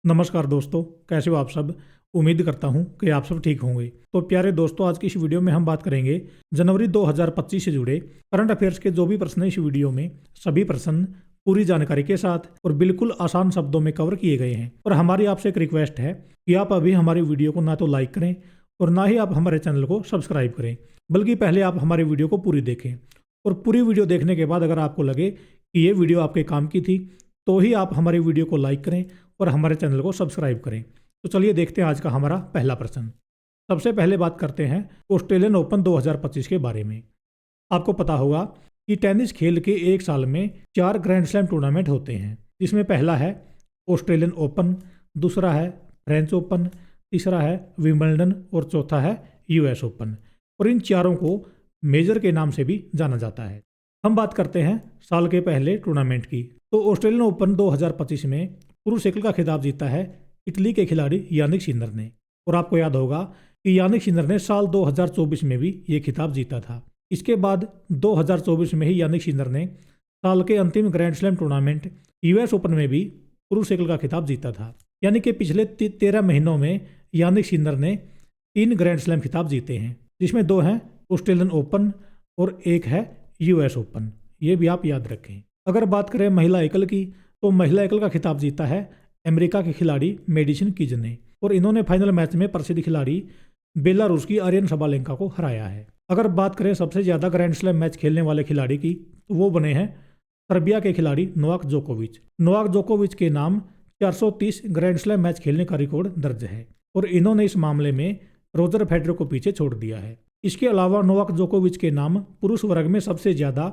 नमस्कार दोस्तों, कैसे हो आप सब। उम्मीद करता हूं कि आप सब ठीक होंगे। तो प्यारे दोस्तों, आज की इस वीडियो में हम बात करेंगे जनवरी 2025 से जुड़े करंट अफेयर्स के जो भी प्रश्न हैं। इस वीडियो में सभी प्रश्न पूरी जानकारी के साथ और बिल्कुल आसान शब्दों में कवर किए गए हैं। और हमारी आपसे एक रिक्वेस्ट है कि आप अभी हमारी वीडियो को ना तो लाइक करें और ना ही आप हमारे चैनल को सब्सक्राइब करें, बल्कि पहले आप हमारी वीडियो को पूरी देखें। और पूरी वीडियो देखने के बाद अगर आपको लगे कि ये वीडियो आपके काम की थी तो ही आप हमारी वीडियो को लाइक करें और हमारे चैनल को सब्सक्राइब करें। तो चलिए देखते हैं आज का हमारा पहला प्रश्न। सबसे पहले बात करते हैं ऑस्ट्रेलियन ओपन 2025 के बारे में। आपको पता होगा कि टेनिस खेल के एक साल में 4 ग्रैंड स्लैम टूर्नामेंट होते हैं, जिसमें पहला है ऑस्ट्रेलियन ओपन, दूसरा है फ्रेंच ओपन, तीसरा है विंबलडन और चौथा है यूएस ओपन। और इन चारों को मेजर के नाम से भी जाना जाता है। हम बात करते हैं साल के पहले टूर्नामेंट की। तो ऑस्ट्रेलियन ओपन 2025 में पुरुष एकल का खिताब जीता है इटली के खिलाड़ी यानिक सिनर ने। और आपको याद होगा कि यानिक सिनर ने साल 2024 में भी ये खिताब जीता था। इसके बाद 2024 में ही यानिक सिनर ने साल के अंतिम grand slam tournament US open में भी पुरुष एकल का खिताब जीता था। यानी कि पिछले 13 महीनों में यानिक सिनर ने 3 ग्रैंड स्लैम खिताब जीते हैं, जिसमें 2 हैं ऑस्ट्रेलियन ओपन और 1 है यूएस ओपन। ये भी आप याद रखें। अगर बात करें महिला एकल की, तो महिला एकल का खिताब जीता है अमेरिका के खिलाड़ी मेडिसन कीज ने। और इन्होंने फाइनल मैच में प्रसिद्ध खिलाड़ी बेलारूस की आर्यन सबालेंका को हराया है। अगर बात करें सबसे ज़्यादा ग्रैंड स्लैम मैच खेलने वाले खिलाड़ी की, तो वो बने हैं सर्बिया के खिलाड़ी नोवाक जोकोविच। नोवाक जोकोविच के नाम 430 ग्रैंड स्लैम मैच खेलने का रिकॉर्ड दर्ज है और इन्होंने इस मामले में रोजर फेडरर को पीछे छोड़ दिया है। इसके अलावा नोवाक जोकोविच के नाम पुरुष वर्ग में सबसे ज़्यादा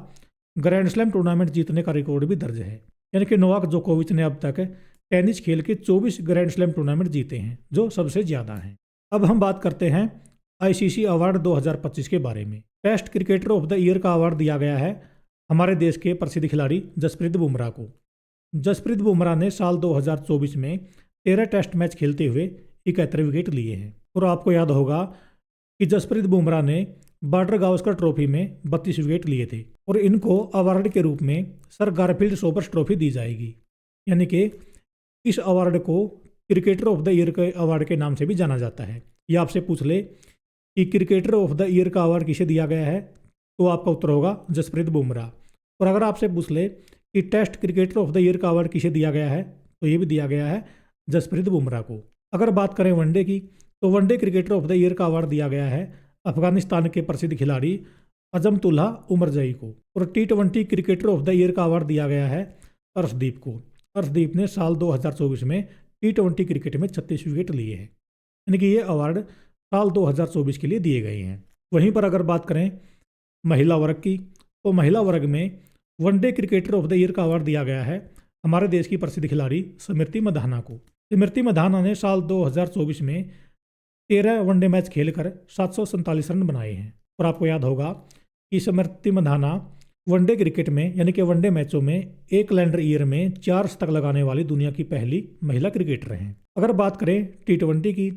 ग्रैंड स्लैम टूर्नामेंट जीतने का रिकॉर्ड भी दर्ज है। यानी कि नोवाक जोकोविच ने अब तक टेनिस खेल के 24 ग्रैंड स्लैम टूर्नामेंट जीते हैं, जो सबसे ज़्यादा हैं। अब हम बात करते हैं आईसीसी अवार्ड 2025 के बारे में। Test cricketer of the year का अवार्ड दिया गया है हमारे देश के प्रसिद्ध खिलाड़ी जसप्रीत बुमराह को। जसप्रीत बुमराह ने साल 2024 में 13 टेस्ट मैच खेलते हुए 71 विकेट लिए हैं। और आपको याद होगा कि जसप्रीत बुमराह ने बॉर्डर गावस्कर ट्रॉफी में 32 विकेट लिए थे। और इनको अवार्ड के रूप में सर गारफील्ड सोबर्स ट्रॉफी दी जाएगी। यानी कि इस अवार्ड को क्रिकेटर ऑफ द ईयर के अवार्ड के नाम से भी जाना जाता है। या आपसे पूछ ले कि क्रिकेटर ऑफ द ईयर का अवार्ड किसे दिया गया है, तो आपका उत्तर होगा जसप्रीत बुमराह। और अगर आपसे पूछ ले कि test cricketer of the year का अवार्ड किसे दिया गया है, तो ये भी दिया गया है जसप्रीत बुमराह को। अगर बात करें वनडे की, तो one day cricketer of the year का अवार्ड दिया गया है अफगानिस्तान के प्रसिद्ध खिलाड़ी अजमतुल्लाह उमरजई को। और T20 cricketer of the year का अवार्ड दिया गया है अर्शदीप को। अर्शदीप ने साल 2024 में T20 क्रिकेट में 36 विकेट लिए हैं। यानी कि ये अवार्ड साल 2024 के लिए दिए गए हैं। वहीं पर अगर बात करें महिला वर्ग की, तो महिला वर्ग में one day cricketer of the year का अवार्ड दिया गया है हमारे देश की प्रसिद्ध खिलाड़ी स्मृति मंधाना को। स्मृति मंधाना ने साल 2024 में 13 वनडे मैच खेलकर 747 रन बनाए हैं। और आपको याद होगा कि स्मृति मंधाना वनडे क्रिकेट में यानी कि वनडे मैचों में एक कैलेंडर ईयर में 4 शतक लगाने वाली दुनिया की पहली महिला क्रिकेटर हैं। अगर बात करें T20 की,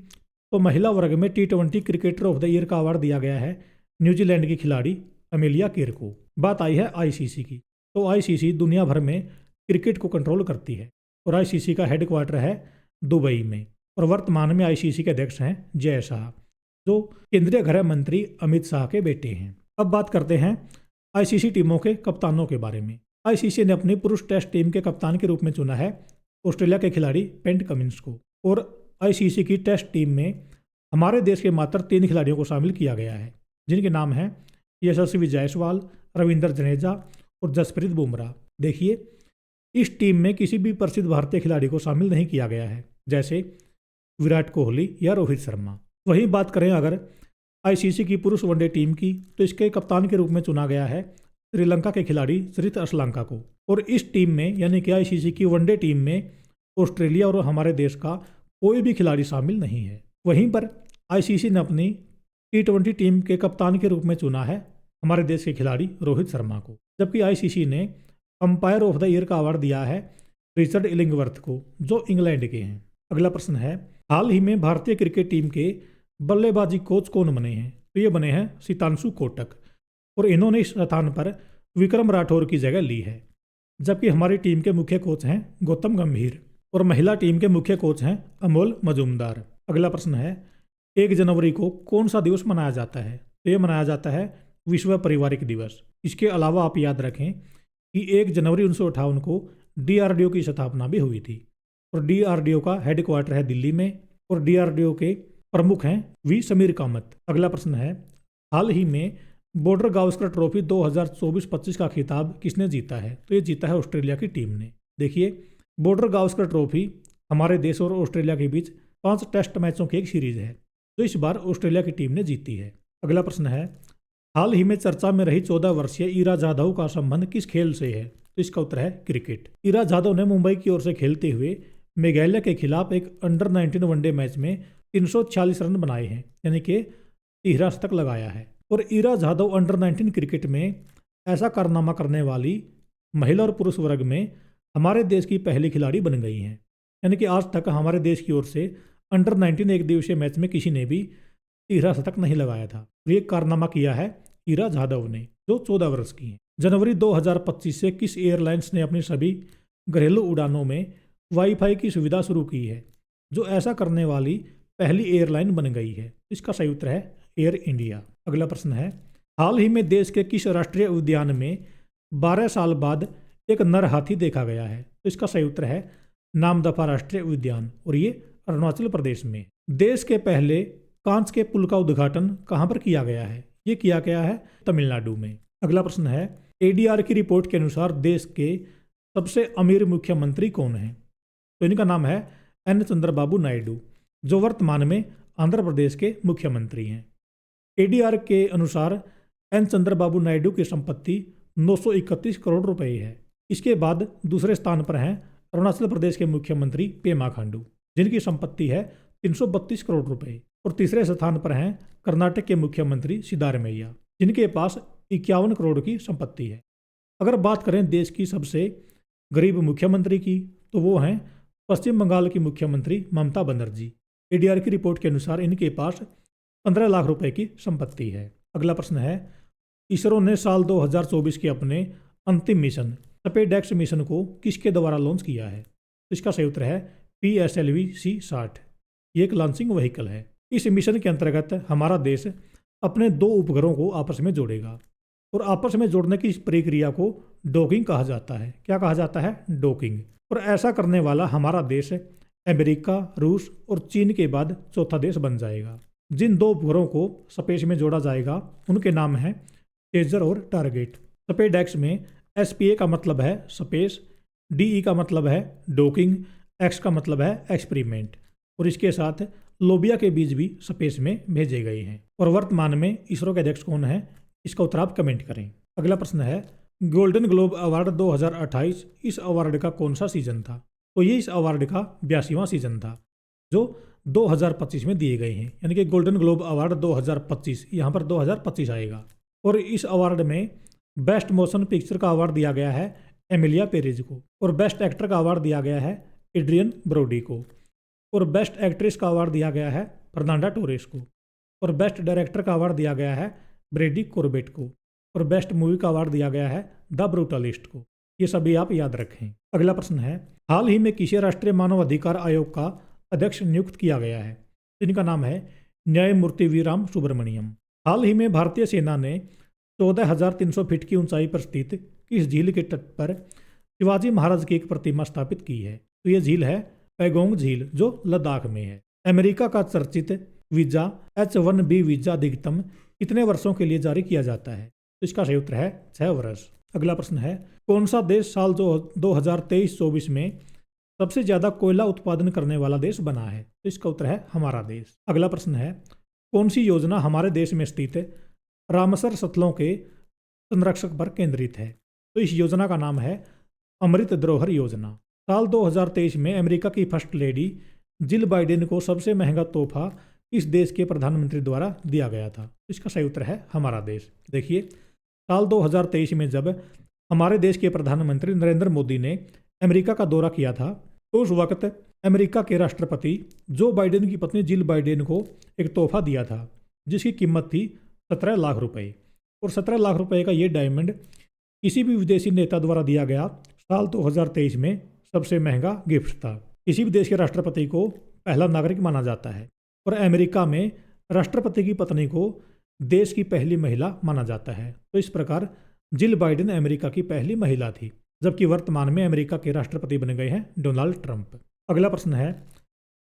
तो महिला वर्ग में T20 cricketer of the year का अवार्ड दिया गया है न्यूजीलैंड की खिलाड़ी अमेलिया केर को। बात आई है आईसीसी की, तो आईसीसी दुनिया भर में क्रिकेट को कंट्रोल करती है और आईसीसी का हेडक्वार्टर है दुबई में। और वर्तमान में आईसीसी के अध्यक्ष हैं जय शाह, जो केंद्रीय गृह मंत्री अमित शाह के बेटे हैं। अब बात करते हैं आईसीसी टीमों के कप्तानों के बारे में। आईसीसी ने अपनी पुरुष टेस्ट टीम के कप्तान के रूप में चुना है ऑस्ट्रेलिया के खिलाड़ी पेट कमिंस को। और आईसीसी की टेस्ट टीम में हमारे देश के मात्र 3 खिलाड़ियों को शामिल किया गया है, जिनके नाम हैं यशस्वी जायसवाल, रविंद्र जडेजा और जसप्रीत बुमराह। देखिए, इस टीम में किसी भी प्रसिद्ध भारतीय खिलाड़ी को शामिल नहीं किया गया है, जैसे विराट कोहली या रोहित शर्मा। वहीं बात करें अगर आईसीसी की पुरुष वनडे टीम की, तो इसके कप्तान के रूप में चुना गया है श्रीलंका के खिलाड़ी सरित असलंका को। और इस टीम में यानी कि आईसीसी की वनडे टीम में ऑस्ट्रेलिया और हमारे देश का कोई भी खिलाड़ी शामिल नहीं है। वहीं पर आईसीसी ने अपनी T20 टीम के कप्तान के रूप में चुना है हमारे देश के खिलाड़ी रोहित शर्मा को। जबकि आईसीसी ने अंपायर ऑफ द ईयर का अवार्ड दिया है रिचर्ड इलिंगवर्थ को, जो इंग्लैंड के हैं। अगला प्रश्न है, हाल ही में भारतीय क्रिकेट टीम के बल्लेबाजी कोच कौन बने हैं? तो ये बने हैं सितांशु कोटक। और इन्होंने इस स्थान पर विक्रम राठौर की जगह ली है। जबकि हमारी टीम के मुख्य कोच हैं गौतम गंभीर। और महिला टीम के मुख्य कोच हैं अमोल मजूमदार। अगला प्रश्न है 1 जनवरी को कौन सा दिवस मनाया जाता है? तो ये मनाया जाता है विश्व पारिवारिक दिवस। इसके अलावा आप याद रखें कि 1 जनवरी 1958 को DRDO की स्थापना भी हुई थी और DRDO का हेडक्वार्टर है दिल्ली में और DRDO के प्रमुख हैं वी समीर कामत। अगला प्रश्न है हाल ही में बॉर्डर गावस्कर ट्रॉफी 2024-25 का खिताब किसने जीता है? तो ये जीता है ऑस्ट्रेलिया की टीम ने। देखिए बॉर्डर गावस्कर ट्रॉफी हमारे देश और ऑस्ट्रेलिया के बीच 5 टेस्ट मैचों की एक सीरीज है जो इस बार ऑस्ट्रेलिया की टीम ने जीती है। अगला प्रश्न है हाल ही में चर्चा में रही 14 वर्षीय ईरा जाधव का संबंध किस खेल से है? तो इसका उत्तर है क्रिकेट। ईरा जाधव ने मुंबई की ओर से खेलते हुए मेघालय के खिलाफ एक अंडर 19 वनडे मैच में 346 रन बनाए हैं, यानी कि 13 शतक लगाया है। और ईरा जाधव अंडर 19 क्रिकेट में ऐसा कारनामा करने वाली महिला और पुरुष वर्ग में हमारे देश की पहली खिलाड़ी बन गई हैं, यानी कि आज तक हमारे देश की ओर से अंडर 19 एक दिवसीय मैच में किसी ने भी 13 शतक नहीं लगाया था। ये कारनामा किया है ईरा जाधव ने जो 14 वर्ष की हैं। जनवरी 2025 से किस एयरलाइंस ने अपनी सभी घरेलू उड़ानों में वाईफाई की सुविधा शुरू की है, जो ऐसा करने वाली पहली एयरलाइन बन गई है? इसका सही उत्तर है एयर इंडिया। अगला प्रश्न है हाल ही में देश के किस राष्ट्रीय उद्यान में 12 साल बाद एक नर हाथी देखा गया है? तो इसका सही उत्तर है नामदफा राष्ट्रीय उद्यान और ये अरुणाचल प्रदेश में। देश के पहले कांच के पुल का उद्घाटन कहाँ पर किया गया है? ये किया गया है तमिलनाडु में। अगला प्रश्न है ADR की रिपोर्ट के अनुसार देश के सबसे अमीर मुख्यमंत्री कौन है? तो इनका नाम है N चंद्रबाबू नायडू जो वर्तमान में आंध्र प्रदेश के मुख्यमंत्री हैं। ADR के अनुसार N चंद्रबाबू नायडू की संपत्ति 931 करोड़ रुपए है। इसके बाद दूसरे स्थान पर हैं अरुणाचल प्रदेश के मुख्यमंत्री पेमा खांडू जिनकी संपत्ति है 332 करोड़ रुपए और तीसरे स्थान पर हैं कर्नाटक के मुख्यमंत्री सिद्धारमैया जिनके पास 51 करोड़ की संपत्ति है। अगर बात करें देश की सबसे गरीब मुख्यमंत्री की तो वो हैं पश्चिम बंगाल की मुख्यमंत्री ममता बनर्जी। ADR की रिपोर्ट के अनुसार इनके पास 15 लाख रुपए की संपत्ति है। अगला प्रश्न है इसरो ने साल 2024 के अपने अंतिम मिशन स्पेसएक्स मिशन को किसके द्वारा लॉन्च किया है? तो इसका सही उत्तर है PSLV-C60। ये एक लॉन्चिंग व्हीकल है। इस मिशन के अंतर्गत हमारा देश अपने 2 उपग्रहों को आपस में जोड़ेगा और आपस में जोड़ने की इस प्रक्रिया को डॉकिंग कहा जाता है। क्या कहा जाता है? डॉकिंग। और ऐसा करने वाला हमारा देश अमेरिका, रूस और चीन के बाद चौथा देश बन जाएगा। जिन 2 उपग्रहों को स्पेस में जोड़ा जाएगा उनके नाम हैं टेजर और टारगेट। स्पेसएक्स में SPA का मतलब है स्पेस, DE का मतलब है डॉकिंग, X का मतलब है एक्सपेरिमेंट और इसके साथ लोबिया के बीज भी स्पेस में भेजे गए हैं। और वर्तमान में इसरो के अध्यक्ष कौन है? इसका उत्तर आप कमेंट करें। अगला प्रश्न है गोल्डन ग्लोब अवार्ड 2028 इस अवार्ड का कौन सा सीजन था? तो ये इस अवार्ड का 82वां सीजन था जो 2025 में दिए गए हैं, यानी कि गोल्डन ग्लोब अवार्ड 2025 यहाँ पर 2025 आएगा। और इस अवार्ड में बेस्ट मोशन पिक्चर का अवार्ड दिया गया है एमिलिया पेरेज को और बेस्ट एक्टर का अवार्ड दिया गया है एड्रियन ब्रोडी को और बेस्ट एक्ट्रेस का अवार्ड दिया गया है फर्नांडा टोरेस को और बेस्ट डायरेक्टर का अवार्ड दिया गया है ब्रेडी कॉर्बेट को और बेस्ट मूवी का अवार्ड दिया गया है द ब्रूटलिस्ट को। ये सभी आप याद रखें। अगला प्रश्न है हाल ही में किसे राष्ट्रीय मानव अधिकार आयोग का अध्यक्ष नियुक्त किया गया है? इनका नाम है न्यायमूर्ति वी राम सुब्रमण्यम। हाल ही में भारतीय सेना ने 14,300 फीट की ऊंचाई पर स्थित किस झील के तट पर शिवाजी महाराज की एक प्रतिमा स्थापित की है? तो ये झील है पैगोंग झील जो लद्दाख में है। अमेरिका का चर्चित वीजा H1B वीजा अधिकतम कितने वर्षों के लिए जारी किया जाता है? तो इसका सही उत्तर है 6 वर्ष। अगला प्रश्न है कौन सा देश साल 2023-24 में सबसे ज्यादा कोयला उत्पादन करने वाला देश बना है? तो इसका उत्तर है हमारा देश। अगला प्रश्न है कौन सी योजना हमारे देश में स्थित रामसर स्थलों के संरक्षक पर केंद्रित है? तो इस योजना का नाम है अमृत धरोहर योजना। साल 2023 में अमेरिका की फर्स्ट लेडी जिल बाइडेन को सबसे महंगा तोहफा किस देश के प्रधानमंत्री द्वारा दिया गया था? इसका सही उत्तर है हमारा देश। देखिए साल 2023 में जब हमारे देश के प्रधानमंत्री नरेंद्र मोदी ने अमेरिका का दौरा किया था तो उस वक्त अमेरिका के राष्ट्रपति जो बाइडेन की पत्नी जिल बाइडेन को एक तोहफा दिया था जिसकी कीमत थी 17 लाख रुपए और 17 लाख रुपए का ये डायमंड किसी भी विदेशी नेता द्वारा दिया गया साल 2023 में सबसे महंगा गिफ्ट था। किसी भी देश के राष्ट्रपति को पहला नागरिक माना जाता है और अमेरिका में राष्ट्रपति की पत्नी को देश की पहली महिला माना जाता है। तो इस प्रकार जिल बाइडेन अमेरिका की पहली महिला थी, जबकि वर्तमान में अमेरिका के राष्ट्रपति बन गए हैं डोनाल्ड ट्रंप। अगला प्रश्न है,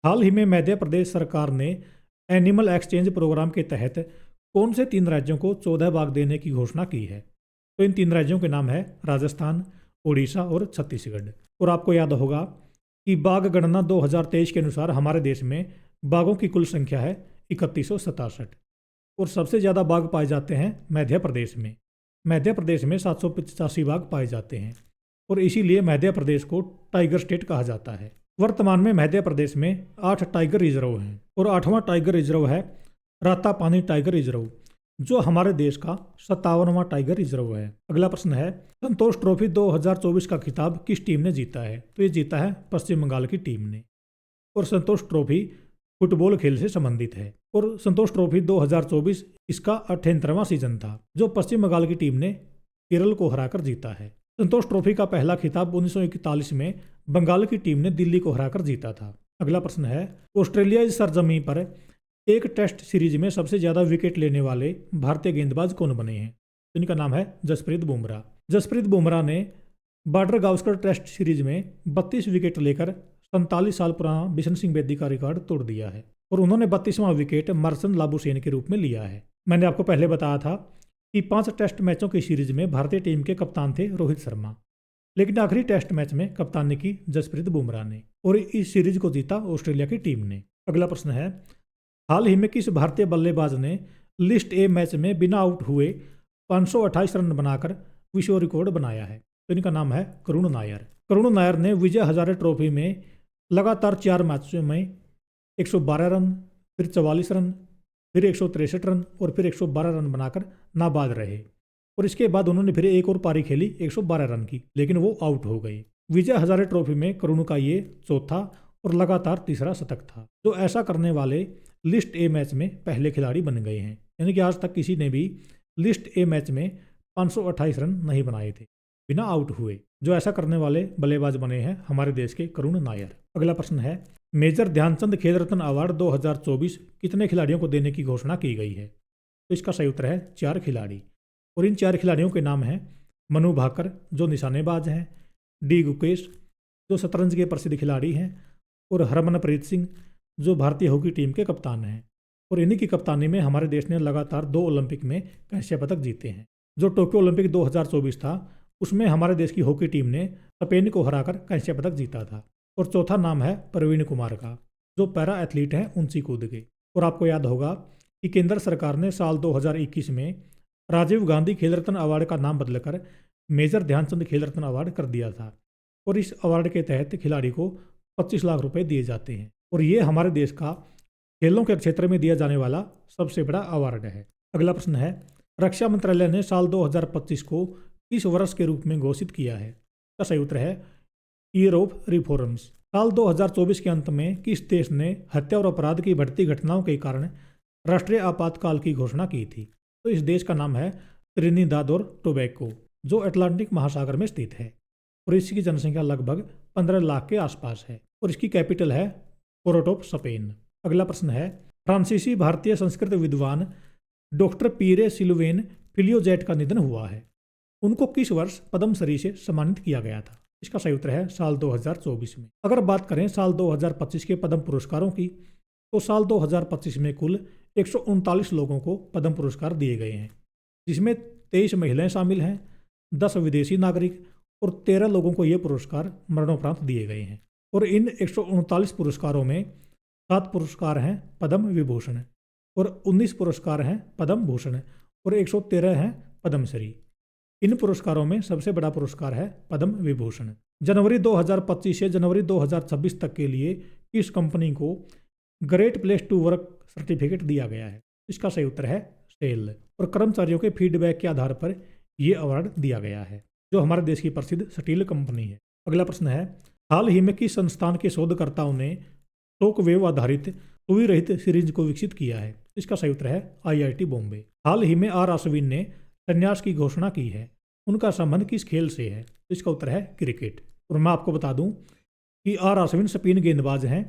हाल ही में मध्य प्रदेश सरकार ने एनिमल एक्सचेंज प्रोग्राम के तहत कौन से 3 राज्यों को 14 बाघ देने की घोषणा की है? तो इन 3 राज्यों के नाम है राजस्थान, उड़ीसा और छत्तीसगढ़। और आपको याद होगा कि बाघ गणना 2023 के अनुसार हमारे देश में बाघों की कुल संख्या है 3167 और सबसे ज़्यादा बाघ पाए जाते हैं मध्य प्रदेश में। मध्य प्रदेश में 785 बाघ पाए जाते हैं और इसीलिए मध्य प्रदेश को टाइगर स्टेट कहा जाता है। वर्तमान में मध्य प्रदेश में 8 टाइगर रिजर्व हैं और 8वां टाइगर रिजर्व है रातापानी टाइगर रिजर्व, जो हमारे देश का 57वां टाइगर रिजर्व है। अगला प्रश्न है, संतोष ट्रॉफी 2024 का खिताब किस टीम ने जीता है? तो ये जीता है पश्चिम बंगाल की टीम ने। और संतोष ट्रॉफी फुटबॉल खेल से संबंधित है और संतोष ट्रॉफी 2024 इसका 78वां सीजन था, जो पश्चिम बंगाल की टीम ने केरल को हराकर जीता है। संतोष ट्रॉफी का पहला खिताब 1941 में बंगाल की टीम ने दिल्ली को हराकर जीता था। अगला प्रश्न है, ऑस्ट्रेलिया इस सरजमी पर एक टेस्ट सीरीज में सबसे ज्यादा विकेट लेने वाले भारतीय गेंदबाज कौन बने हैं? तो इनका नाम है जसप्रीत बुमराह। जसप्रीत बुमराह ने बॉर्डर गावस्कर टेस्ट सीरीज में 32 विकेट लेकर 47 साल पुराना बिशन सिंह बेदी का रिकॉर्ड तोड़ दिया है और उन्होंने 32वां विकेट मर्चेंट लाबुशेन के रूप में लिया है। मैंने आपको पहले बताया था कि 5 टेस्ट मैचों की सीरीज में भारतीय टीम के कप्तान थे रोहित शर्मा, लेकिन आखिरी टेस्ट मैच में कप्तानी की जसप्रीत बुमराह ने और इस सीरीज को जीता ऑस्ट्रेलिया की टीम ने। अगला प्रश्न है, हाल ही में किस भारतीय बल्लेबाज ने लिस्ट ए मैच में बिना आउट हुए 528 रन बनाकर विश्व रिकॉर्ड बनाया है? तो इनका नाम है करुण नायर। करुण नायर ने विजय हजारे ट्रॉफी में लगातार 4 मैचों में 112 रन, फिर 44 रन, फिर 163 रन और फिर 112 रन बनाकर नाबाद रहे और इसके बाद उन्होंने फिर एक और पारी खेली 112 रन की, लेकिन वो आउट हो गए। विजय हजारे ट्रॉफी में करुण का ये चौथा और लगातार तीसरा शतक था, जो ऐसा करने वाले लिस्ट ए मैच में पहले खिलाड़ी बन गए हैं। यानी कि आज तक किसी ने भी लिस्ट ए मैच में 528 रन नहीं बनाए थे बिना आउट हुए। जो ऐसा करने वाले बल्लेबाज बने हैं हमारे देश के करुण नायर। अगला प्रश्न है, मेजर ध्यानचंद खेल रत्न अवार्ड 2024 कितने खिलाड़ियों को देने की घोषणा की गई है? तो इसका सही उत्तर है 4 खिलाड़ी और इन 4 खिलाड़ियों के नाम हैं मनु भाकर जो निशानेबाज हैं, डी गुकेश जो शतरंज के प्रसिद्ध खिलाड़ी हैं और हरमनप्रीत सिंह जो भारतीय हॉकी टीम के कप्तान हैं। और इन्हीं की कप्तानी में हमारे देश ने लगातार 2 ओलंपिक में कांस्य पदक जीते हैं। जो टोक्यो ओलंपिक 2024 था उसमें हमारे देश की हॉकी टीम ने स्पेन को हराकर कांस्य पदक जीता था। और चौथा नाम है प्रवीण कुमार का, जो पैरा एथलीट हैं ऊंची कूद के। और आपको याद होगा कि केंद्र सरकार ने साल 2021 में राजीव गांधी खेल रत्न अवार्ड का नाम बदलकर मेजर ध्यानचंद खेल रत्न अवार्ड कर दिया था और इस अवार्ड के तहत खिलाड़ी को 25 लाख रुपए दिए जाते हैं और ये हमारे देश का खेलों के क्षेत्र में दिया जाने वाला सबसे बड़ा अवार्ड है। अगला प्रश्न है, रक्षा मंत्रालय ने साल 2025 को किस वर्ष के रूप में घोषित किया है? का सही उत्तर है ईयर ऑफ रिफॉर्म्स। साल 2024 के अंत में किस देश ने हत्या और अपराध की बढ़ती घटनाओं के कारण राष्ट्रीय आपातकाल की घोषणा की थी? तो इस देश का नाम है त्रिनिदाद और टोबैगो, जो अटलांटिक महासागर में स्थित है और इसकी जनसंख्या लगभग 15 लाख के आसपास है और इसकी कैपिटल है पोर्ट ऑफ स्पेन। अगला प्रश्न है, फ्रांसीसी भारतीय संस्कृत विद्वान डॉक्टर पीरे सिल्वेन फिलियोजेट का निधन हुआ है। उनको किस वर्ष पद्मश्री से सम्मानित किया गया था? इसका सही उत्तर है साल 2024 में। अगर बात करें साल 2025 के पद्म पुरस्कारों की, तो साल 2025 में कुल 139 लोगों को पद्म पुरस्कार दिए गए हैं, जिसमें 23 महिलाएं शामिल हैं, 10 विदेशी नागरिक और 13 लोगों को ये पुरस्कार मरणोपरांत दिए गए हैं। और इन 139 पुरस्कारों में 7 पुरस्कार हैं पद्म विभूषण और 19 पुरस्कार हैं पद्म भूषण और 113 हैं पद्मश्री। इन पुरस्कारों में सबसे बड़ा पुरस्कार है पद्म विभूषण। जनवरी 2025 से जनवरी 2026 तक के लिए इस कंपनी को great place to work certificate दिया गया है। इसका सही उत्तर है सेल और कर्मचारियों के फीडबैक के आधार पर यह अवार्ड दिया गया है, जो हमारे देश की प्रसिद्ध स्टील कंपनी है। अगला प्रश्न है, हाल ही में किस संस्थान के शोधकर्ताओं ने शॉक वेव आधारित सुई रहित सिरिंज को विकसित किया है? इसका सही उत्तर है IIT बॉम्बे। हाल ही में आर अश्विन ने संन्यास की घोषणा की है। उनका संबंध किस खेल से है? इसका उत्तर है क्रिकेट। और मैं आपको बता दूं कि आर अश्विन स्पिन गेंदबाज हैं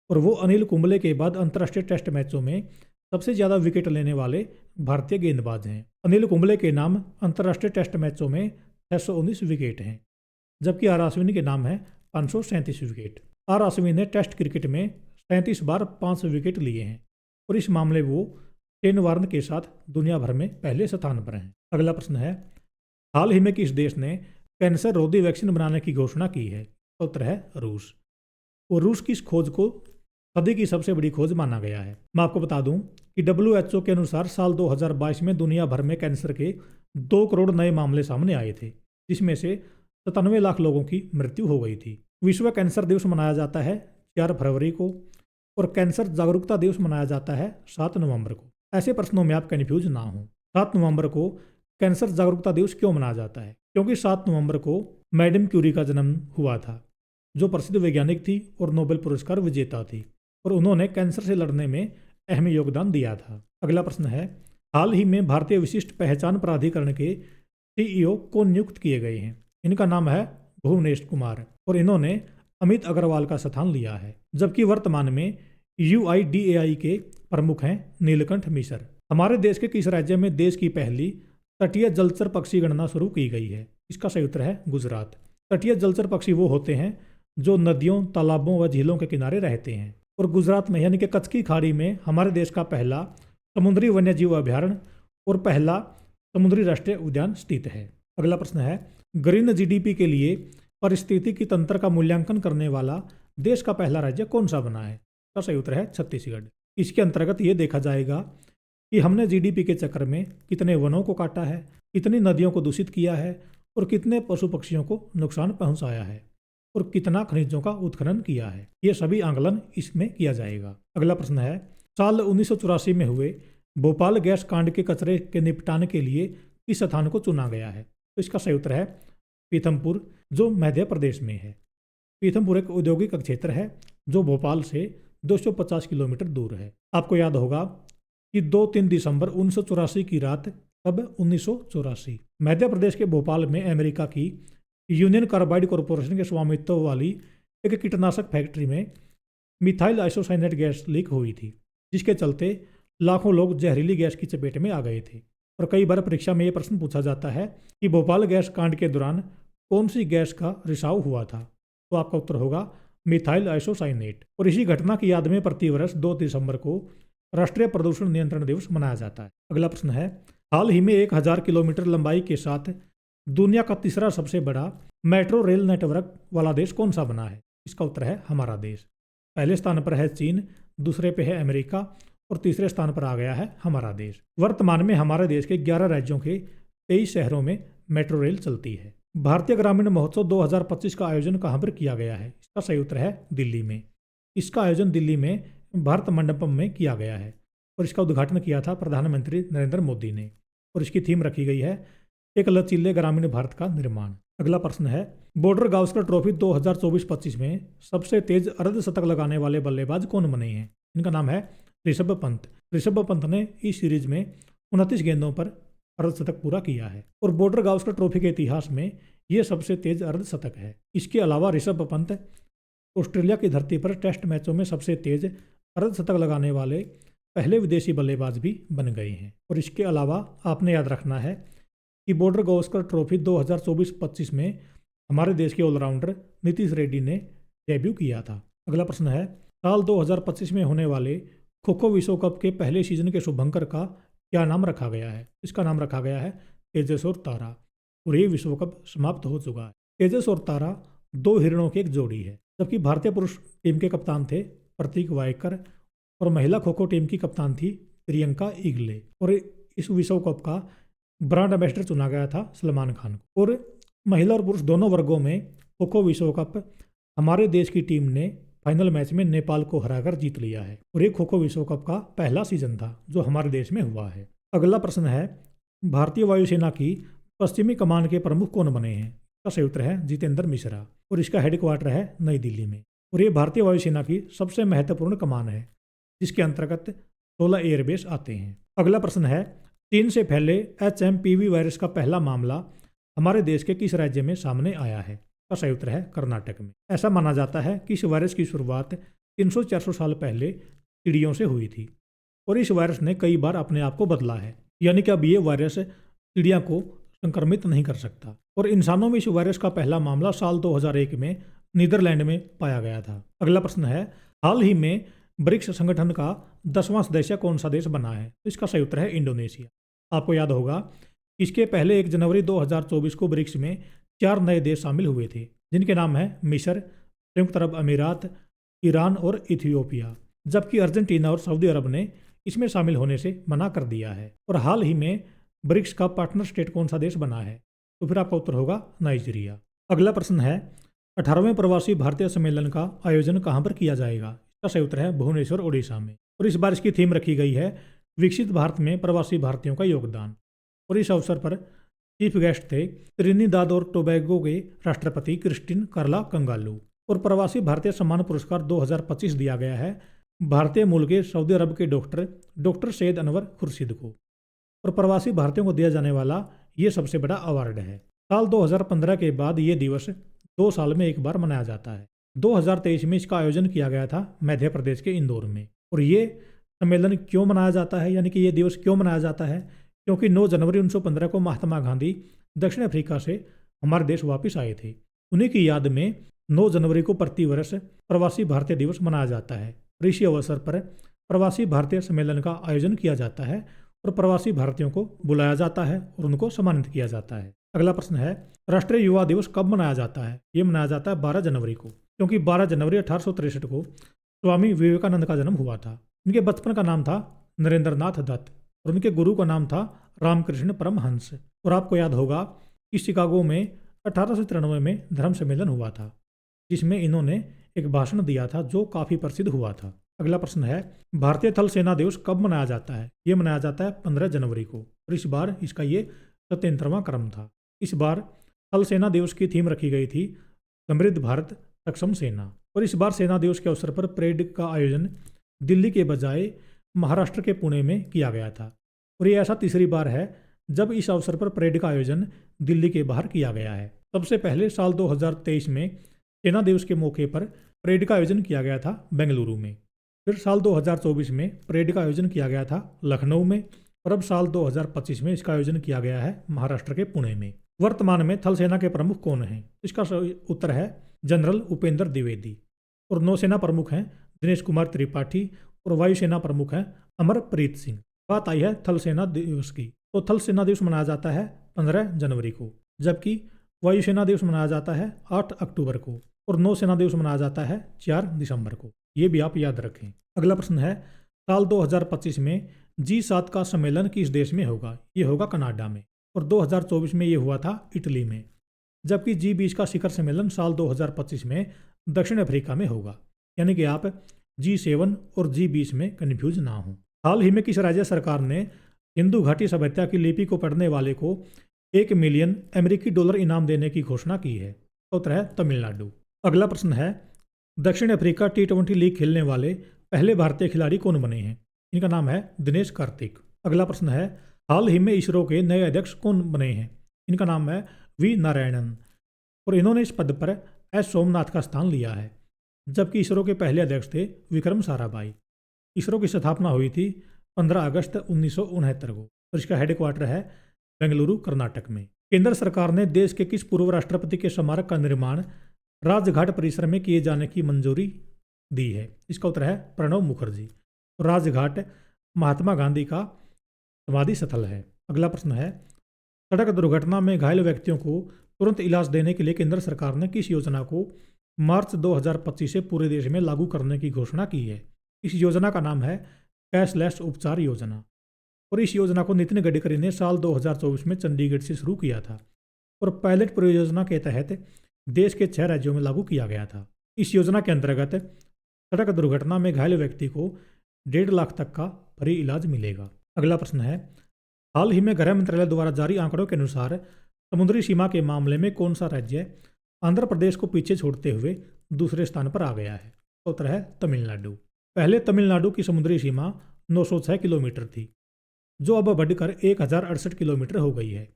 और वो अनिल कुंबले के बाद अंतर्राष्ट्रीय टेस्ट मैचों में सबसे ज़्यादा विकेट लेने वाले भारतीय गेंदबाज हैं। अनिल कुंबले के नाम अंतर्राष्ट्रीय टेस्ट मैचों में 619 विकेट हैं, जबकि आर अश्विन के नाम है 537 विकेट। आर अश्विन ने टेस्ट क्रिकेट में 37 बार 5 विकेट लिए हैं और इस मामले वो शेन वार्न के साथ दुनिया भर में पहले स्थान पर हैं। अगला प्रश्न है, हाल ही में किस देश ने कैंसर रोधी वैक्सीन बनाने की घोषणा की है? उत्तर है रूस। और रूस की इस खोज को सदी की सबसे बड़ी खोज माना गया है। मैं आपको बता दूं कि WHO के अनुसार साल 2022 में दुनिया भर में कैंसर के 2 करोड़ नए मामले सामने आए थे, जिसमें से 97 लाख लोगों की मृत्यु हो गई थी। विश्व कैंसर दिवस मनाया जाता है 4 फरवरी को और कैंसर जागरूकता दिवस मनाया जाता है 7 नवंबर को। ऐसे प्रश्नों में आप कन्फ्यूज ना हो। 7 नवंबर को कैंसर जागरूकता दिवस क्यों मनाया जाता है? क्योंकि 7 नवंबर को मैडम क्यूरी का जन्म हुआ था, जो प्रसिद्ध वैज्ञानिक थी और नोबेल पुरस्कार विजेता थी, और उन्होंने कैंसर से लड़ने में अहम योगदान दिया था। अगला प्रश्न है, हाल ही में भारतीय विशिष्ट पहचान प्राधिकरण के CEO को नियुक्त किए गए हैं। इनका नाम है भुवनेश कुमार और इन्होंने अमित अग्रवाल का स्थान लिया है, जबकि वर्तमान में UIDAI के प्रमुख हैं नीलकंठ मिश्र। हमारे देश के किस राज्य में देश की पहली तटीय जलचर पक्षी गणना शुरू की गई है? इसका सही उत्तर है गुजरात। तटीय जलचर पक्षी वो होते हैं जो नदियों, तालाबों व झीलों के किनारे रहते हैं, और गुजरात में यानी कि कच्छ की खाड़ी में हमारे देश का पहला समुद्री वन्यजीव अभ्यारण्य और पहला समुद्री राष्ट्रीय उद्यान स्थित है। अगला प्रश्न है, ग्रीन GDP के लिए पारिस्थितिकी तंत्र का मूल्यांकन करने वाला देश का पहला राज्य कौन सा बना है? इसका सही उत्तर है छत्तीसगढ़। इसके अंतर्गत ये देखा जाएगा कि हमने GDP के चक्कर में कितने वनों को काटा है, कितनी नदियों को दूषित किया है और कितने पशु पक्षियों को नुकसान पहुंचाया है और कितना खनिजों का उत्खनन किया है। ये सभी आंकलन इसमें किया जाएगा। अगला प्रश्न है, साल 1984 में हुए भोपाल गैस कांड के कचरे के निपटान के लिए किस स्थान को चुना गया है? तो इसका सही उत्तर है पीथमपुर, जो मध्य प्रदेश में है। पीथमपुर एक औद्योगिक क्षेत्र है जो भोपाल से 250 किलोमीटर दूर है। आपको याद होगा कि 2-3 दिसंबर 1984 की रात, कब 1984, मध्य प्रदेश के भोपाल में अमेरिका की यूनियन कार्बाइड कॉरपोरेशन के स्वामित्व वाली एक कीटनाशक फैक्ट्री में मिथाइल आइसोसाइनेट गैस लीक हुई थी, जिसके चलते लाखों लोग जहरीली गैस की चपेट में आ गए थे। और कई बार परीक्षा में ये प्रश्न पूछा जाता है कि भोपाल गैस कांड के दौरान कौन सी गैस का रिसाव हुआ था? तो आपका उत्तर होगा मिथाइल आइसोसाइनेट। और इसी घटना की याद में प्रतिवर्ष 2 दिसंबर को राष्ट्रीय प्रदूषण नियंत्रण दिवस मनाया जाता है। अगला प्रश्न है, हाल ही में 1000 किलोमीटर लंबाई के साथ दुनिया का तीसरा सबसे बड़ा मेट्रो रेल नेटवर्क वाला देश कौन सा बना है? इसका उत्तर है हमारा देश। पहले स्थान पर है चीन, दूसरे पे है अमेरिका और तीसरे स्थान पर आ गया है हमारा देश। वर्तमान में हमारे देश के 11 राज्यों के 23 शहरों में मेट्रो रेल चलती है। भारतीय ग्रामीण महोत्सव 2025 का आयोजन कहाँ पर किया गया है? इसका सही उत्तर है दिल्ली में। इसका आयोजन दिल्ली में भारत मंडपम में किया गया है और इसका उद्घाटन किया था प्रधानमंत्री नरेंद्र मोदी ने, और इसकी थीम रखी गई है एक लचीले ग्रामीण भारत का निर्माण। अगला प्रश्न है, बॉर्डर गावस्कर ट्रॉफी 2024-25 में सबसे तेज अर्धशतक लगाने वाले बल्लेबाज कौन बने हैं? इनका नाम है ऋषभ पंत। ऋषभ पंत ने इस सीरीज में 29 गेंदों पर अर्धशतक पूरा किया है और बॉर्डर गावस्कर ट्रॉफी के इतिहास में ये सबसे तेज अर्धशतक है। इसके अलावा ऋषभ पंत ऑस्ट्रेलिया की धरती पर टेस्ट मैचों में सबसे तेज अर्धशतक लगाने वाले पहले विदेशी बल्लेबाज भी बन गए हैं। और इसके अलावा आपने याद रखना है कि बॉर्डर गावस्कर ट्रॉफी 2024-25 में हमारे देश के ऑलराउंडर नीतीश रेड्डी ने डेब्यू किया था। अगला प्रश्न है, साल 2025 में होने वाले खो खो विश्व कप के पहले सीजन के शुभंकर का क्या नाम रखा गया है? इसका नाम रखा गया है तेजस और तारा, और ये विश्व कप समाप्त हो चुका है। तेजस और तारा 2 हिरणों की एक जोड़ी है, जबकि भारतीय पुरुष टीम के कप्तान थे प्रतीक वायकर और महिला खो खो टीम की कप्तान थी प्रियंका इगले। और इस विश्व कप का ब्रांड एम्बेसडर चुना गया था सलमान खान को। और महिला और पुरुष दोनों वर्गों में खो खो विश्व कप हमारे देश की टीम ने फाइनल मैच में नेपाल को हराकर जीत लिया है और ये खो खो विश्व कप का पहला सीजन था जो हमारे देश में हुआ है। अगला प्रश्न है, भारतीय वायुसेना की पश्चिमी कमान के प्रमुख कौन बने हैं? इसका सही उत्तर है जितेंद्र मिश्रा और इसका हेडक्वार्टर है नई दिल्ली में। और ये भारतीय वायुसेना की सबसे महत्वपूर्ण कमान है जिसके अंतर्गत 16 एयरबेस आते हैं। अगला प्रश्न है, चीन से फैले HMPV वायरस का पहला मामला हमारे देश के किस राज्य में सामने आया है? का सही उत्तर है कर्नाटक में। ऐसा माना जाता है कि इस वायरस की शुरुआत 300-400 साल पहले चिड़ियों से हुई थी और इस वायरस ने कई बार अपने आप को बदला है, यानी कि अब ये वायरस चिड़िया को संक्रमित नहीं कर सकता। और इंसानों में इस वायरस का पहला मामला साल 2001 में नीदरलैंड में पाया गया था। अगला प्रश्न है, हाल ही में ब्रिक्स संगठन का 10वां सदस्य कौन सा देश बना है? तो इसका सही उत्तर है इंडोनेशिया। आपको याद होगा, इसके पहले 1 जनवरी 2024 को ब्रिक्स में 4 नए देश शामिल हुए थे, जिनके नाम हैं मिस्र, संयुक्त अरब अमीरात, ईरान और इथियोपिया। जबकि अर्जेंटीना और सऊदी अरब ने इसमें शामिल होने से मना कर दिया है। और हाल ही में ब्रिक्स का पार्टनर स्टेट कौन सा देश बना है? तो फिर आपका उत्तर होगा नाइजीरिया। अगला प्रश्न है, 18वें प्रवासी भारतीय सम्मेलन का आयोजन कहाँ पर किया जाएगा? इसका सही उत्तर है भुवनेश्वर, ओडिशा में। और इस बार इसकी थीम रखी गई है विकसित भारत में प्रवासी भारतीयों का योगदान। और इस अवसर पर चीफ गेस्ट थे त्रिनिदाद और टोबैगो के राष्ट्रपति क्रिस्टिन कार्ला कंगालू। और प्रवासी भारतीय सम्मान पुरस्कार 2025 दिया गया है भारतीय मूल के सऊदी अरब के डॉक्टर सैयद अनवर खुर्शीद को। और प्रवासी भारतीयों को दिया जाने वाला ये सबसे बड़ा अवार्ड है। साल 2015 के बाद ये दिवस 2 साल में एक बार मनाया जाता है। 2023 में इसका आयोजन किया गया था मध्य प्रदेश के इंदौर में। और ये सम्मेलन क्यों मनाया जाता है, यानी कि ये दिवस क्यों मनाया जाता है? क्योंकि 9 जनवरी 1915 को महात्मा गांधी दक्षिण अफ्रीका से हमारे देश वापस आए थे। उन्हीं की याद में 9 जनवरी को प्रतिवर्ष प्रवासी भारतीय दिवस मनाया जाता है। और इसी अवसर पर प्रवासी भारतीय सम्मेलन का आयोजन किया जाता है और प्रवासी भारतीयों को बुलाया जाता है और उनको सम्मानित किया जाता है। अगला प्रश्न है, राष्ट्रीय युवा दिवस कब मनाया जाता है? ये मनाया जाता है 12 जनवरी को, क्योंकि 12 जनवरी 1863 को स्वामी विवेकानंद का जन्म हुआ था। इनके बचपन का नाम था नरेंद्र नाथ दत्त और उनके गुरु का नाम था रामकृष्ण परमहंस। और आपको याद होगा कि शिकागो में 1893 में धर्म सम्मेलन हुआ था, जिसमें इन्होंने एक भाषण दिया था जो काफ़ी प्रसिद्ध हुआ था। अगला प्रश्न है, भारतीय थल सेना दिवस कब मनाया जाता है? ये मनाया जाता है 15 जनवरी को और इस बार इसका ये 77वां क्रम था। इस बार थल सेना दिवस की थीम रखी गई थी समृद्ध भारत सक्षम सेना। और इस बार सेना दिवस के अवसर पर परेड का आयोजन दिल्ली के बजाय महाराष्ट्र के पुणे में किया गया था। और ये ऐसा तीसरी बार है जब इस अवसर पर परेड का आयोजन दिल्ली के बाहर किया गया है। सबसे पहले साल 2023 में सेना दिवस के मौके पर परेड का आयोजन किया गया था बेंगलुरु में। फिर साल 2024 में परेड का आयोजन किया गया था लखनऊ में और अब साल 2025 में इसका आयोजन किया गया है महाराष्ट्र के पुणे में। वर्तमान में थल सेना के प्रमुख कौन हैं? इसका उत्तर है जनरल उपेंद्र द्विवेदी। और नौसेना प्रमुख हैं दिनेश कुमार त्रिपाठी और वायुसेना प्रमुख हैं अमरप्रीत सिंह। बात आई है थल सेना दिवस की, तो थल सेना दिवस मनाया जाता है 15 जनवरी को, जबकि वायुसेना दिवस मनाया जाता है 8 अक्टूबर को और नौसेना दिवस मनाया जाता है 4 दिसंबर को। ये भी आप याद रखें। अगला प्रश्न है, साल 2025 में G7 का सम्मेलन किस देश में होगा? ये होगा कनाडा में। और 2024 में ये हुआ था इटली में। जबकि G20 का शिखर सम्मेलन साल 2025 में दक्षिण अफ्रीका में होगा। यानी कि आप G7 और G20 में कन्फ्यूज ना हो। हाल ही में किस राज्य सरकार ने हिंदू घाटी सभ्यता की लिपि को पढ़ने वाले को $1 मिलियन अमेरिकी इनाम देने की घोषणा की है? उत्तर है तमिलनाडु। अगला प्रश्न है, दक्षिण अफ्रीका T20 लीग खेलने वाले पहले भारतीय खिलाड़ी कौन बने हैं? इनका नाम है दिनेश कार्तिक। अगला प्रश्न है, हाल ही में इसरो के नए अध्यक्ष कौन बने हैं? इनका नाम है वी नारायणन और इन्होंने इस पद पर एस सोमनाथ का स्थान लिया है। जबकि इसरो के पहले अध्यक्ष थे विक्रम साराभाई। इसरो की स्थापना हुई थी 15 अगस्त 1969 को और इसका हेडक्वार्टर है बेंगलुरु, कर्नाटक में। केंद्र सरकार ने देश के किस पूर्व राष्ट्रपति के स्मारक का निर्माण राजघाट परिसर में किए जाने की मंजूरी दी है? इसका उत्तर है प्रणब मुखर्जी। राजघाट महात्मा गांधी का समाधि स्थल है। अगला प्रश्न है, सड़क दुर्घटना में घायल व्यक्तियों को तुरंत इलाज देने के लिए केंद्र सरकार ने किस योजना को मार्च 2025 से पूरे देश में लागू करने की घोषणा की है? इस योजना का नाम है कैशलेस उपचार योजना और इस योजना को नितिन गडकरी ने साल 2024 में चंडीगढ़ से शुरू किया था और पायलट परियोजना के तहत देश के 6 राज्यों में लागू किया गया था। इस योजना के अंतर्गत सड़क दुर्घटना में घायल व्यक्ति को 1.5 लाख तक का फ्री इलाज मिलेगा। अगला प्रश्न है, हाल ही में गृह मंत्रालय द्वारा जारी आंकड़ों के अनुसार समुद्री सीमा के मामले में कौन सा राज्य आंध्र प्रदेश को पीछे छोड़ते हुए दूसरे स्थान पर आ गया है? उत्तर है तमिलनाडु। पहले तमिलनाडु की समुद्री सीमा 906 किलोमीटर थी, जो अब बढ़कर 1068 किलोमीटर हो गई है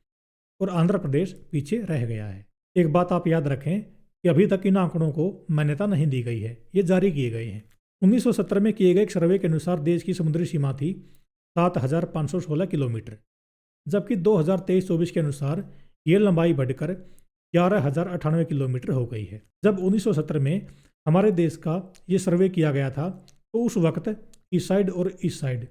और आंध्र प्रदेश पीछे रह गया है। एक बात आप याद रखें कि अभी तक इन आंकड़ों को मान्यता नहीं दी गई है, ये जारी किए गए हैं। 1970 में किए गए एक सर्वे के अनुसार देश की समुद्री सीमा थी 7,516 किलोमीटर, जबकि 2023-24 के अनुसार ये लंबाई बढ़कर 11,098 किलोमीटर हो गई है। जब 1970 में हमारे देश का ये सर्वे किया गया था तो उस वक्त ईस्ट साइड और ईस्ट साइड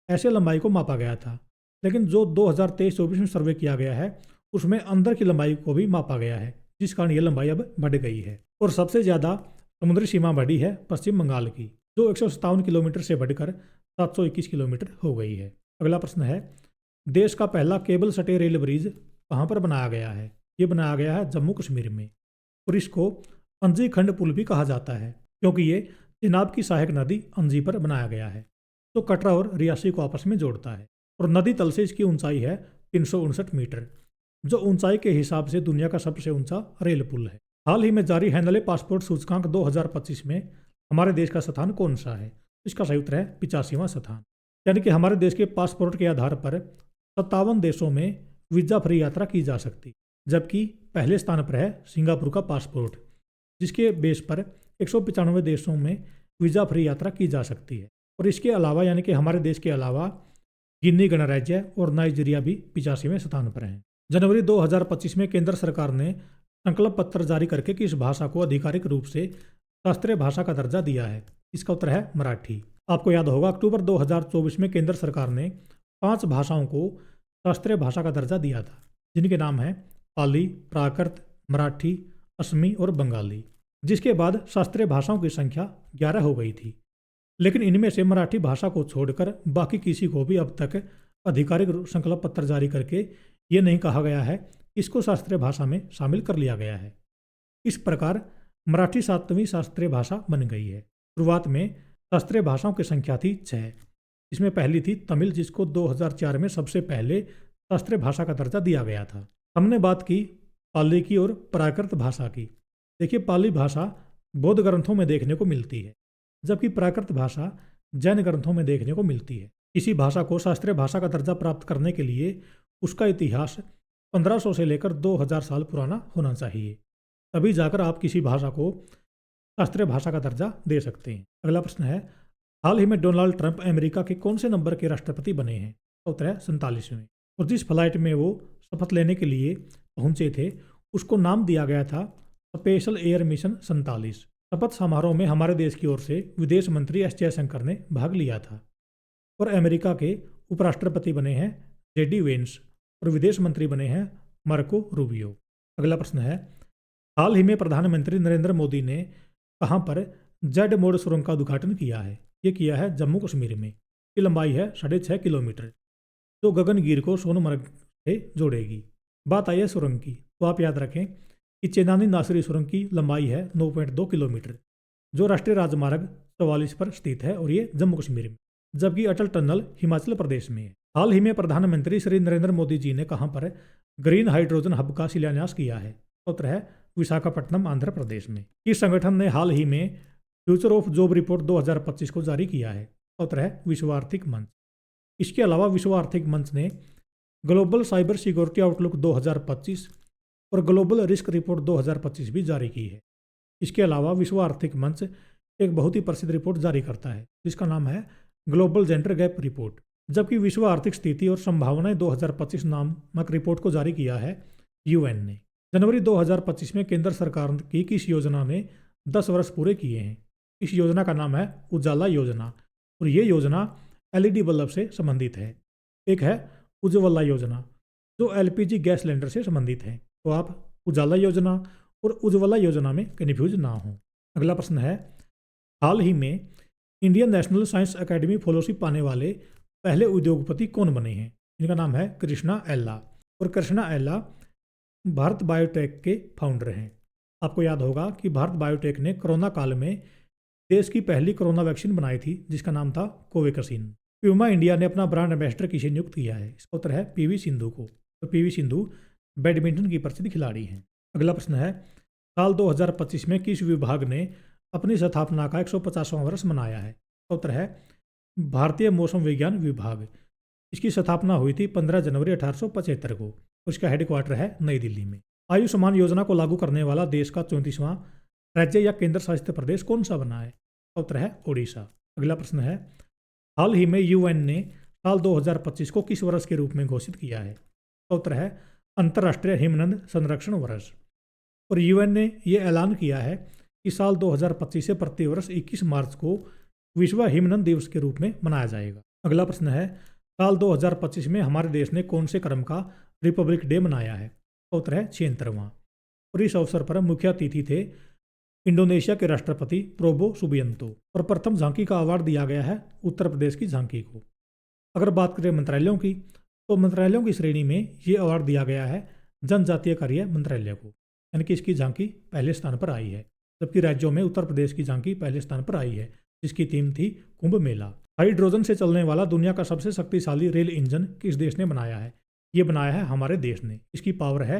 ऐसे लंबाई को मापा गया था, लेकिन जो 2023-24 में सर्वे किया गया है उसमें अंदर की लंबाई को भी मापा गया है, जिस कारण ये लंबाई अब बढ़ गई है। और सबसे ज़्यादा समुद्री सीमा बढ़ी है पश्चिम बंगाल की, जो 157 किलोमीटर से बढ़कर 721 किलोमीटर हो गई है। अगला प्रश्न है, देश का पहला केबल सटे रेल ब्रिज कहाँ पर बनाया गया है? ये बनाया गया है जम्मू कश्मीर में, और इसको अंजी खंड पुल भी कहा जाता है क्योंकि ये चिनाब की सहायक नदी अंजी पर बनाया गया है, जो कटरा और रियासी को आपस में जोड़ता है। और नदी तल से इसकी ऊंचाई है 359 मीटर, जो ऊंचाई के हिसाब से दुनिया का सबसे ऊंचा रेल पुल है। हाल ही में जारी हैंडले पासपोर्ट सूचकांक 2025 में हमारे देश का स्थान कौन सा है? इसका सही उत्तर है 85वां स्थान। यानी कि हमारे देश के पासपोर्ट के आधार पर 57 देशों में वीजा फ्री यात्रा की जा सकती, जबकि पहले स्थान पर है सिंगापुर का पासपोर्ट, जिसके बेस पर 195 देशों में वीजा फ्री यात्रा की जा सकती है। और इसके अलावा यानी कि हमारे देश के अलावा गिनी गणराज्य और नाइजीरिया भी 85वें स्थान पर हैं। जनवरी 2025 में केंद्र सरकार ने संकल्प पत्र जारी करके किस भाषा को आधिकारिक रूप से शास्त्रीय भाषा का दर्जा दिया है? इसका उत्तर है मराठी। आपको याद होगा अक्टूबर 2024 में केंद्र सरकार ने 5 भाषाओं को शास्त्रीय भाषा का दर्जा दिया था, जिनके नाम हैं पाली, प्राकृत, मराठी, असमी और बंगाली, जिसके बाद शास्त्रीय भाषाओं की संख्या 11 हो गई थी। लेकिन इनमें से मराठी भाषा को छोड़कर बाकी किसी को भी अब तक आधिकारिक संकल्प पत्र जारी करके ये नहीं कहा गया है कि इसको शास्त्रीय भाषा में शामिल कर लिया गया है। इस प्रकार मराठी 7वीं शास्त्रीय भाषा बन गई है। शुरुआत में शास्त्रीय भाषाओं की संख्या थी 6। इसमें पहली थी तमिल, जिसको 2004 में सबसे पहले शास्त्रीय भाषा का दर्जा दिया गया था। हमने बात की पाली की और प्राकृत भाषा की। देखिए, पाली भाषा बौद्ध ग्रंथों में देखने को मिलती है, जबकि प्राकृत भाषा जैन ग्रंथों में देखने को मिलती है। किसी भाषा को शास्त्रीय भाषा का दर्जा प्राप्त करने के लिए उसका इतिहास 1500 से लेकर 2000 साल पुराना होना चाहिए, तभी जाकर आप किसी भाषा को शास्त्रीय भाषा का दर्जा दे सकते हैं। अगला प्रश्न है, हाल ही में डोनाल्ड ट्रंप अमेरिका के कौन से नंबर के राष्ट्रपति बने हैं? उत्तर है 47वें। और जिस फ्लाइट में वो शपथ लेने के लिए पहुंचे थे उसको नाम दिया गया था स्पेशल एयर मिशन 47। शपथ समारोह में हमारे देश की ओर से विदेश मंत्री एस जयशंकर ने भाग लिया था। और अमेरिका के उपराष्ट्रपति बने हैं जेडी वेंस और विदेश मंत्री बने हैं मार्को रूबियो। अगला प्रश्न है, हाल ही में प्रधानमंत्री नरेंद्र मोदी ने कहां पर जेड मोड सुरंग का उद्घाटन किया है? ये किया है जम्मू कश्मीर में। की लंबाई है 6.5 किलोमीटर, जो गगनगिर को सोनमर्ग से जोड़ेगी। बात आई है सुरंग की, तो आप याद रखें कि चेनानी नासरी सुरंग की लंबाई है 9.2 किलोमीटर, जो राष्ट्रीय राजमार्ग 44 पर स्थित है और ये जम्मू कश्मीर में, जबकि अटल टनल हिमाचल प्रदेश में है। हाल ही में प्रधानमंत्री श्री नरेंद्र मोदी जी ने कहां पर ग्रीन हाइड्रोजन हब का शिलान्यास किया है? उत्तर है विशाखापट्टनम, आंध्र प्रदेश में। इस संगठन ने हाल ही में फ्यूचर ऑफ जॉब रिपोर्ट 2025 को जारी किया है। उत्तर है विश्व आर्थिक मंच। इसके अलावा विश्व आर्थिक मंच ने ग्लोबल साइबर सिक्योरिटी आउटलुक 2025 और ग्लोबल रिस्क रिपोर्ट 2025 भी जारी की है। इसके अलावा विश्व आर्थिक मंच एक बहुत ही प्रसिद्ध रिपोर्ट जारी करता है जिसका नाम है ग्लोबल जेंडर गैप रिपोर्ट, जबकि विश्व आर्थिक स्थिति और संभावनाएं 2025 नामक रिपोर्ट को जारी किया है यूएन ने। जनवरी 2025 में केंद्र सरकार की किस योजना ने 10 वर्ष पूरे किए हैं? इस योजना का नाम है उजाला योजना, और ये योजना एलईडी बल्ब से संबंधित है। एक है उज्ज्वला योजना, जो एलपीजी गैस सिलेंडर से संबंधित है। तो आप उजाला योजना और उज्ज्वला योजना में कन्फ्यूज ना हो। अगला प्रश्न है, हाल ही में Indian national science academy fellowship पाने वाले पहले उद्योगपति कौन बने हैं? इनका नाम है कृष्णा एल्ला, और कृष्णा एल्ला भारत बायोटेक के फाउंडर हैं। आपको याद होगा कि भारत बायोटेक ने कोरोना काल में देश की पहली कोरोना वैक्सीन बनाई थी जिसका नाम था कोवैक्सीन। प्यूमा इंडिया ने अपना ब्रांड एम्बेसडर किसे नियुक्त किया है? इसका उत्तर है पीवी सिंधु को। तो पीवी सिंधु बैडमिंटन की प्रसिद्ध खिलाड़ी हैं। अगला प्रश्न है, साल 2025 में किस विभाग ने अपनी स्थापना का 150वां वर्ष मनाया है? उत्तर है भारतीय मौसम विज्ञान विभाग। इसकी स्थापना हुई थी 15 जनवरी 1875 को। उसका हेडक्वार्टर है नई दिल्ली में। आयुष्मान योजना को लागू करने वाला देश का 34वां राज्य या केंद्र शासित प्रदेश कौन सा बना है? उत्तर है ओडिशा। अगला प्रश्न है, हाल ही में यूएन ने साल 2025 को किस वर्ष के रूप में घोषित किया है? उत्तर है अंतर्राष्ट्रीय हिमनद संरक्षण वर्ष। और यूएन ने यह ऐलान किया है कि साल 2025 से प्रतिवर्ष 21 मार्च को विश्व हिमनद दिवस के रूप में मनाया जाएगा। अगला प्रश्न है, साल 2025 में हमारे देश ने कौन से क्रम का रिपब्लिक डे मनाया है? उत्तर है 76वां। और इस अवसर पर मुख्य अतिथि थे इंडोनेशिया के राष्ट्रपति प्रोबो सुबियंतो। और प्रथम झांकी का अवार्ड दिया गया है उत्तर प्रदेश की झांकी को। अगर बात करें मंत्रालयों की, तो मंत्रालयों की श्रेणी में ये अवार्ड दिया गया है जनजातीय कार्य मंत्रालय को, यानी कि इसकी झांकी पहले स्थान पर आई है। जबकि राज्यों में उत्तर प्रदेश की झांकी पहले स्थान पर आई है, जिसकी थीम थी कुंभ मेला। हाइड्रोजन से चलने वाला दुनिया का सबसे शक्तिशाली रेल इंजन किस देश ने बनाया है? ये बनाया है हमारे देश ने। इसकी पावर है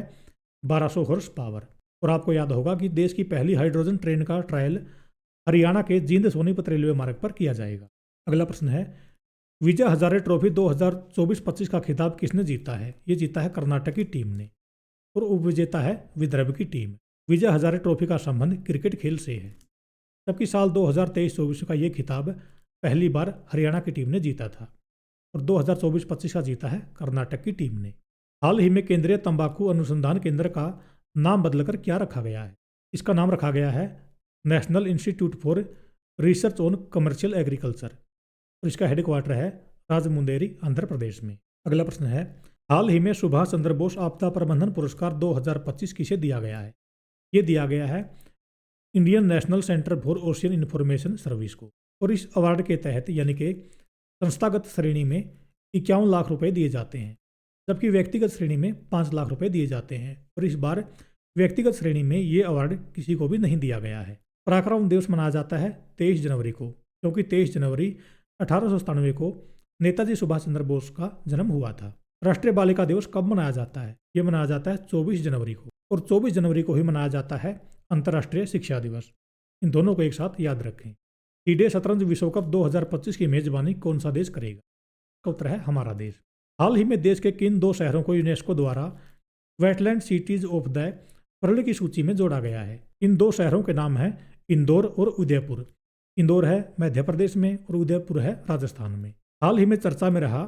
1200 हॉर्स पावर। और आपको याद होगा कि देश की पहली हाइड्रोजन ट्रेन का ट्रायल हरियाणा के जींद सोनीपत रेलवे मार्ग पर किया जाएगा। अगला प्रश्न है, विजय हजारे ट्रॉफी 2024-25 का खिताब किसने जीता है? ये जीता है कर्नाटक की टीम ने। और उपविजेता है विदर्भ की टीम। विजय हजारे ट्रॉफी का संबंध क्रिकेट खेल से है। जबकि साल 2023-24 का ये खिताब पहली बार हरियाणा की टीम ने जीता था और 2024-25 का जीता है कर्नाटक की टीम ने। हाल ही में केंद्रीय तंबाकू अनुसंधान केंद्र का नाम बदलकर क्या रखा गया है? इसका नाम रखा गया है national institute for research on commercial agriculture और इसका हेडक्वार्टर है राजमुंदेरी, आंध्र प्रदेश में। अगला प्रश्न है, हाल ही में सुभाष चंद्र बोस आपदा प्रबंधन पुरस्कार 2025 किसे दिया गया है? ये दिया गया है Indian national centre for ocean information service को। और इस अवार्ड के तहत यानी कि संस्थागत श्रेणी में 51 लाख रुपए दिए जाते हैं, जबकि व्यक्तिगत श्रेणी में 5 लाख रुपए दिए जाते हैं। और इस बार व्यक्तिगत श्रेणी में ये अवार्ड किसी को भी नहीं दिया गया है। पराक्रम दिवस मनाया जाता है 23 जनवरी को, क्योंकि 23 जनवरी 1897 को नेताजी सुभाष चंद्र बोस का जन्म हुआ था। राष्ट्रीय बालिका दिवस कब मनाया जाता है? ये मनाया जाता है 24 जनवरी को। और 24 जनवरी को ही मनाया जाता है अंतर्राष्ट्रीय शिक्षा दिवस। इन दोनों को एक साथ याद रखें। फीडे शतरंज विश्व कप 2025 की मेजबानी कौन सा देश करेगा? इसका उत्तर है हमारा देश। हाल ही में देश के किन 2 शहरों को यूनेस्को द्वारा wetland cities of the world की सूची में जोड़ा गया है? इन 2 शहरों के नाम हैं इंदौर और उदयपुर। इंदौर है मध्य प्रदेश में और उदयपुर है राजस्थान में। हाल ही में चर्चा में रहा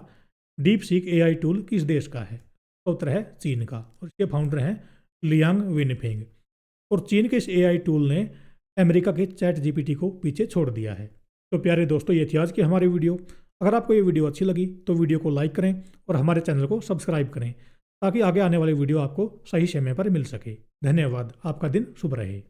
डीप सीक AI टूल किस देश का है? उत्तर है चीन का और इसके फाउंडर हैं लियांग विनफेंग। और चीन के इस AI टूल ने अमेरिका के ChatGPT को पीछे छोड़ दिया है। तो प्यारे दोस्तों, ये थी आज की हमारी वीडियो। अगर आपको ये वीडियो अच्छी लगी तो वीडियो को लाइक करें और हमारे चैनल को सब्सक्राइब करें, ताकि आगे आने वाली वीडियो आपको सही समय पर मिल सके। धन्यवाद। आपका दिन शुभ रहे।